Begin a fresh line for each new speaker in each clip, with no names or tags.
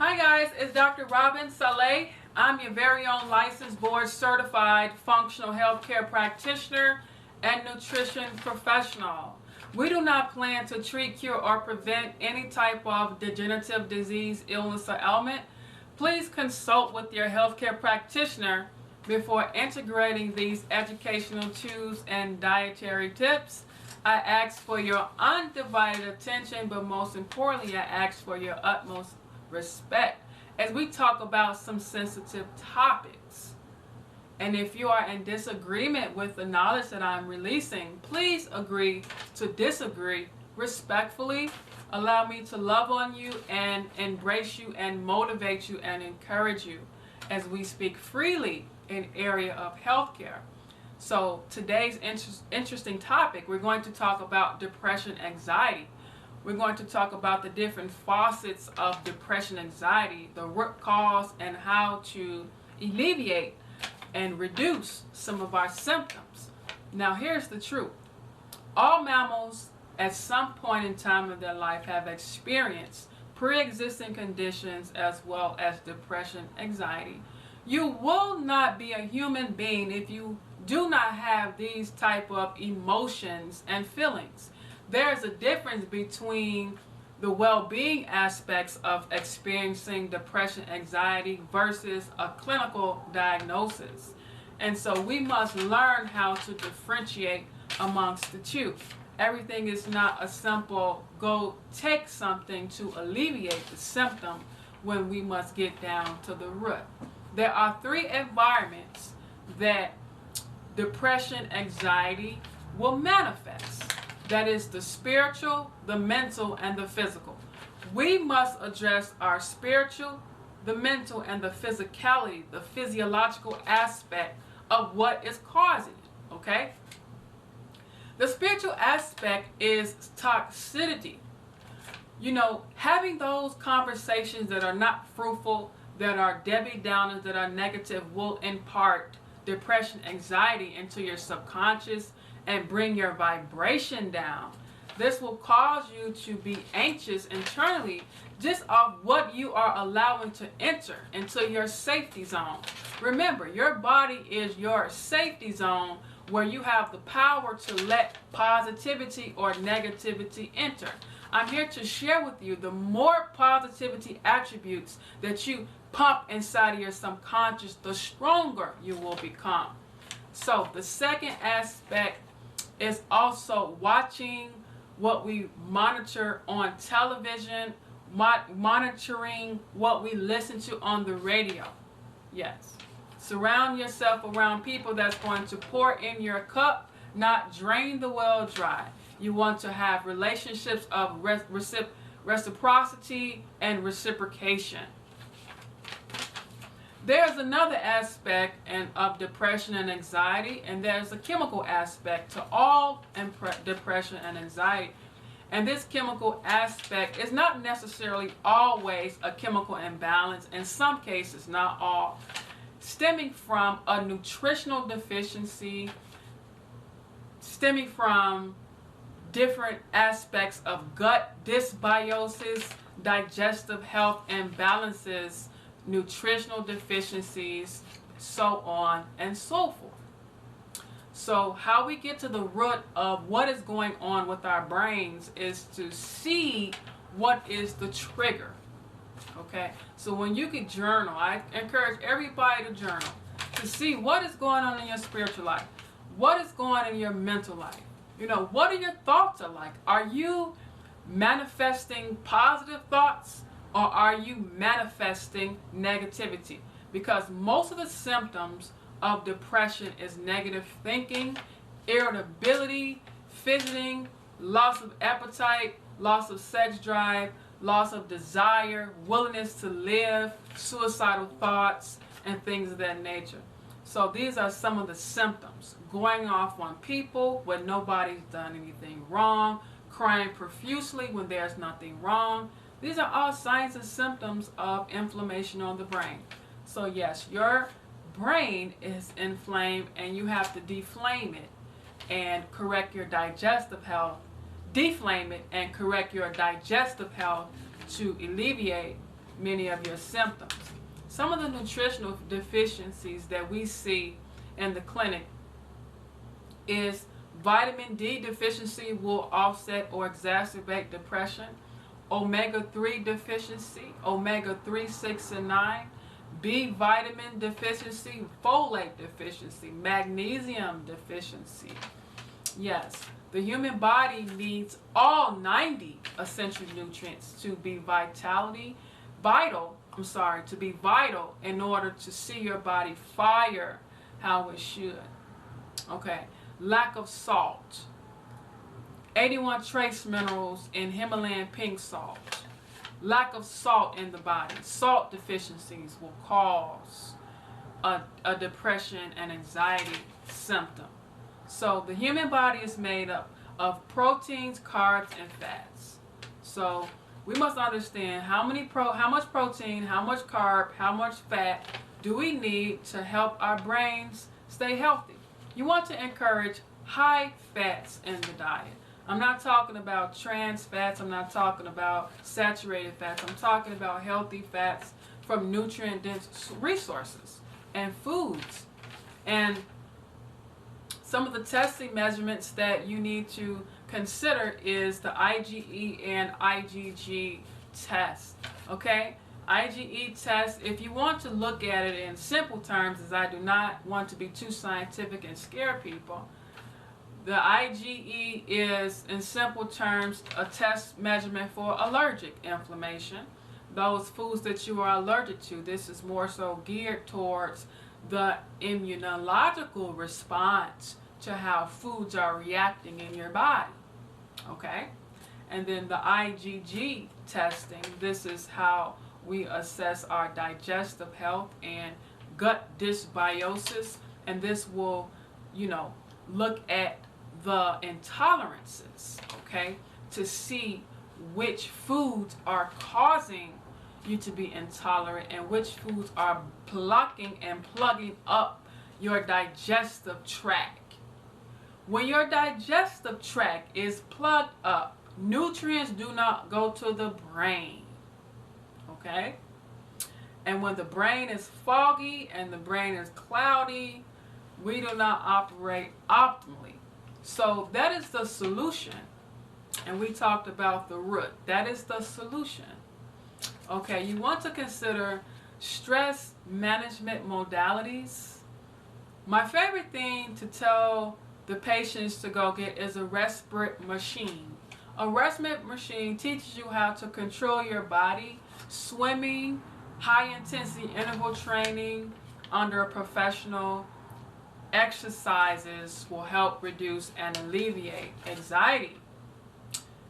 Hi guys, it's Dr. Robin Saleh. I'm your very own licensed board certified functional healthcare practitioner and nutrition professional. We do not plan to treat, cure, or prevent any type of degenerative disease, illness, or ailment. Please consult with your healthcare practitioner before integrating these educational tools and dietary tips. I ask for your undivided attention, but most importantly, I ask for your utmost respect as we talk about some sensitive topics. And if you are in disagreement with the knowledge that I'm releasing, please agree to disagree respectfully. Allow me to love on you and embrace you and motivate you and encourage you as we speak freely in area of healthcare. So today's interesting topic, we're going to talk about depression, anxiety. We're going to talk about the different facets of depression, anxiety, the root cause, and how to alleviate and reduce some of our symptoms. Now, here's the truth. All mammals at some point in time of their life have experienced pre-existing conditions as well as depression, anxiety. You will not be a human being if you do not have these type of emotions and feelings. There's a difference between the well-being aspects of experiencing depression, anxiety versus a clinical diagnosis. And so we must learn how to differentiate amongst the two. Everything is not a simple go take something to alleviate the symptom when we must get down to the root. There are three environments that depression, anxiety will manifest. That is the spiritual, the mental, and the physical. We must address our spiritual, the mental, and the physicality, the physiological aspect of what is causing it, okay? The spiritual aspect is toxicity. You know, having those conversations that are not fruitful, that are Debbie Downers, that are negative, will impart depression, anxiety into your subconscious and bring your vibration down. This will cause you to be anxious internally just off what you are allowing to enter into your safety zone. Remember, your body is your safety zone where you have the power to let positivity or negativity enter. I'm here to share with you the more positivity attributes that you pump inside of your subconscious, the stronger you will become. So the second aspect is also watching what we monitor on television, monitoring what we listen to on the radio. Yes. Surround yourself around people that's going to pour in your cup, not drain the well dry. You want to have relationships of reciprocity and reciprocation. There's another aspect of depression and anxiety, and there's a chemical aspect to all depression and anxiety. And this chemical aspect is not necessarily always a chemical imbalance, in some cases, not all, stemming from a nutritional deficiency, stemming from different aspects of gut dysbiosis, digestive health imbalances, nutritional deficiencies, so on and so forth. So how we get to the root of what is going on with our brains is to see what is the trigger. Okay, so when you can journal, I encourage everybody to journal to see what is going on in your spiritual life, what is going on in your mental life. You know, what are your thoughts are like? Are you manifesting positive thoughts? Or are you manifesting negativity? Because most of the symptoms of depression is negative thinking, irritability, fidgeting, loss of appetite, loss of sex drive, loss of desire, willingness to live, suicidal thoughts, and things of that nature. So these are some of the symptoms. Going off on people when nobody's done anything wrong, crying profusely when there's nothing wrong. These are all signs and symptoms of inflammation on the brain. So yes, your brain is inflamed and you have to deflame it and correct your digestive health. Deflame it and correct your digestive health to alleviate many of your symptoms. Some of the nutritional deficiencies that we see in the clinic is vitamin D deficiency will offset or exacerbate depression, omega-3 deficiency, omega-3, 6, and 9, B vitamin deficiency, folate deficiency, magnesium deficiency. Yes, the human body needs all 90 essential nutrients to be vital in order to see your body fire how it should. Okay, lack of salt. 81 trace minerals in Himalayan pink salt. Lack of salt in the body. Salt deficiencies will cause a depression and anxiety symptom. So the human body is made up of proteins, carbs, and fats. So we must understand how much protein, how much carb, how much fat do we need to help our brains stay healthy. You want to encourage high fats in the diet. I'm not talking about trans fats. I'm not talking about saturated fats. I'm talking about healthy fats from nutrient-dense resources and foods. And some of the testing measurements that you need to consider is the IgE and IgG test. Okay? IgE test, if you want to look at it in simple terms, as I do not want to be too scientific and scare people, the IgE is, in simple terms, a test measurement for allergic inflammation. Those foods that you are allergic to. This is more so geared towards the immunological response to how foods are reacting in your body. Okay? And then the IgG testing, this is how we assess our digestive health and gut dysbiosis. And this will, look at the intolerances, okay, to see which foods are causing you to be intolerant and which foods are blocking and plugging up your digestive tract. When your digestive tract is plugged up, nutrients do not go to the brain, okay? And when the brain is foggy and the brain is cloudy, we do not operate optimally. So that is the solution. And we talked about the root. That is the solution. Okay, you want to consider stress management modalities. My favorite thing to tell the patients to go get is a respite machine. A respite machine teaches you how to control your body. Swimming, high intensity interval training under a professional, exercises will help reduce and alleviate anxiety.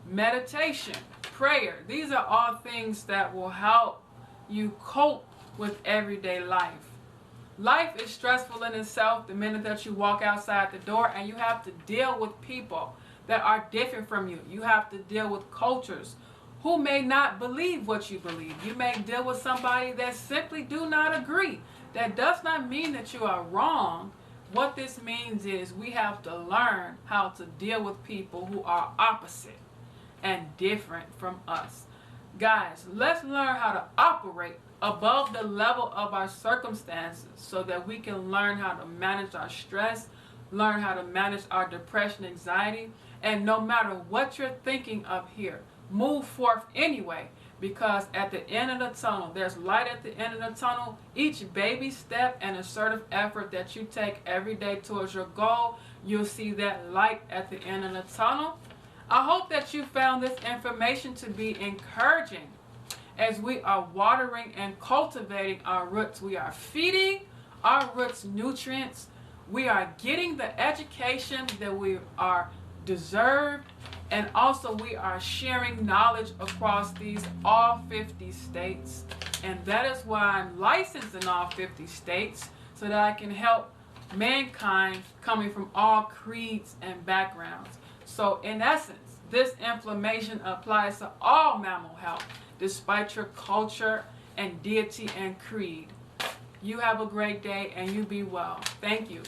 Meditation, prayer, these are all things that will help you cope with everyday life. Life is stressful in itself the minute that you walk outside the door, and you have to deal with people that are different from you. You have to deal with cultures who may not believe what you believe. You may deal with somebody that simply do not agree. That does not mean that you are wrong. What this means is we have to learn how to deal with people who are opposite and different from us. Guys, let's learn how to operate above the level of our circumstances so that we can learn how to manage our stress, learn how to manage our depression, anxiety, and no matter what you're thinking of here, move forth anyway. Because at the end of the tunnel, there's light at the end of the tunnel. Each baby step and assertive effort that you take every day towards your goal, you'll see that light at the end of the tunnel. I hope that you found this information to be encouraging as we are watering and cultivating our roots. We are feeding our roots nutrients. We are getting the education that we are deserved. And also we are sharing knowledge across these all 50 states. And that is why I'm licensed in all 50 states, so that I can help mankind coming from all creeds and backgrounds. So in essence, this information applies to all mammal health, despite your culture and deity and creed. You have a great day and you be well. Thank you.